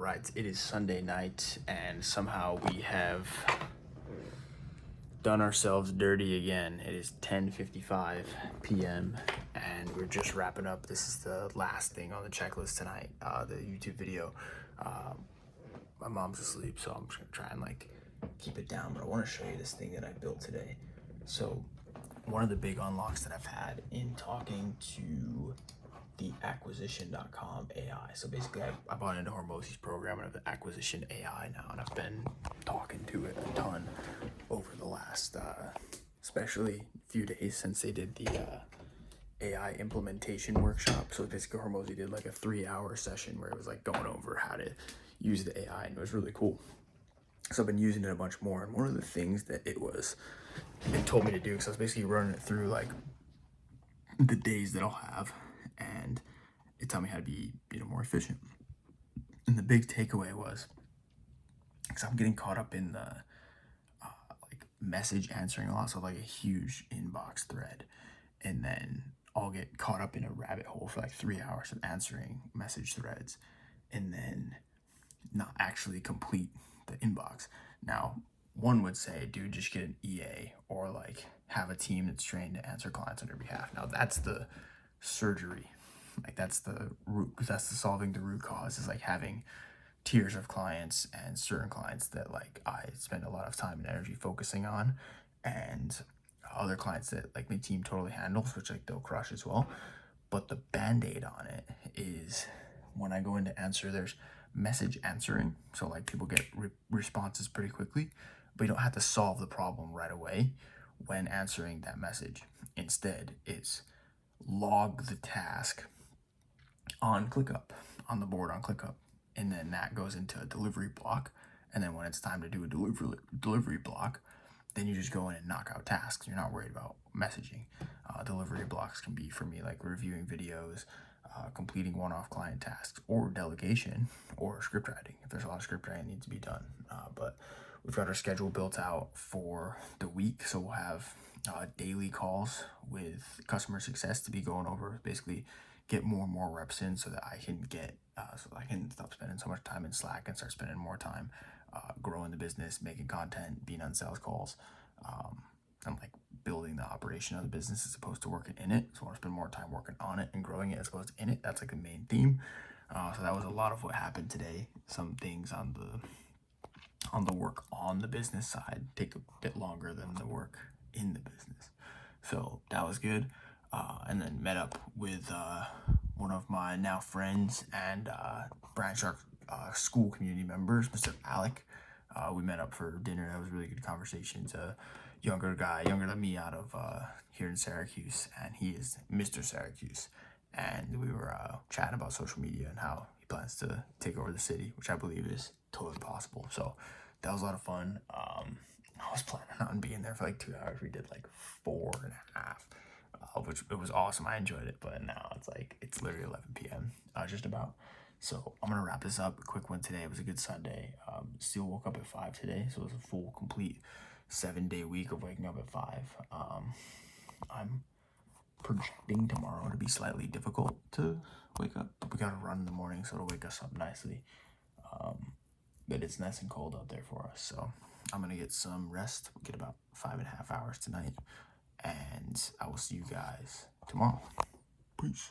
Right, it is Sunday night, and somehow we have done ourselves dirty again. It is 10:55 p.m. and we're just wrapping up. This is the last thing on the checklist tonight, the YouTube video. My mom's asleep, so I'm just gonna try and keep it down, but I want to show you this thing that I built today. So one of the big unlocks that I've had in talking to the acquisition.com AI. So basically I bought into Hormozzi's program of the acquisition AI now, and I've been talking to it a ton over the last especially few days since they did the AI implementation workshop. So basically Hormozzi did like a 3-hour session where it was like going over how to use the AI, and it was really cool. So I've been using it a bunch more, and one of the things that it told me to do, because I was basically running it through like the days that I'll have, and it taught me how to be more efficient. And the big takeaway was, because I'm getting caught up in the message answering a lot, so like a huge inbox thread, and then I'll get caught up in a rabbit hole for like 3 hours of answering message threads and then not actually complete the inbox. Now, one would say, dude, just get an EA or like have a team that's trained to answer clients on your behalf. Now that's the surgery. Like that's the root, because that's the solving the root cause, is like having tiers of clients and certain clients that like I spend a lot of time and energy focusing on, and other clients that like my team totally handles, which like they'll crush as well. But the band-aid on it is when I go into answer, there's message answering. So like people get responses pretty quickly, but you don't have to solve the problem right away when answering that message. Instead, it's log the task on ClickUp, on the board on ClickUp, and then that goes into a delivery block. And then when it's time to do a delivery block, then you just go in and knock out tasks. You're not worried about messaging. Delivery blocks can be, for me, like reviewing videos, completing one-off client tasks, or delegation, or script writing if there's a lot of script writing that needs to be done. But we've got our schedule built out for the week, so we'll have daily calls with customer success to be going over, basically get more and more reps in, so that I can stop spending so much time in Slack and start spending more time growing the business, making content, being on sales calls, and like building the operation of the business as opposed to working in it. So I want to spend more time working on it and growing it as opposed to in it. That's like the main theme. So that was a lot of what happened today. Some things on the work on the business side take a bit longer than the work in the business. So that was good. And then met up with one of my now friends and Branch Shark school community members, Mr. Alec. We met up for dinner. That was a really good conversation. It's a younger guy, younger than me, out of here in Syracuse, and he is Mr. Syracuse. And we were chatting about social media and how he plans to take over the city, which I believe is totally possible. So that was a lot of fun. I was planning on being there for like 2 hours. We did like 4.5, which it was awesome. I enjoyed it, but now it's literally 11 p.m. Just about. So I'm gonna wrap this up. A quick one today. It was a good Sunday. Still woke up at 5 today, so it was a full, complete 7-day week of waking up at 5. I'm projecting tomorrow to be slightly difficult to wake up, but we gotta run in the morning, so it'll wake us up nicely. But it's nice and cold out there for us, so I'm gonna get some rest. We'll get about 5.5 hours tonight, and I will see you guys tomorrow. Peace.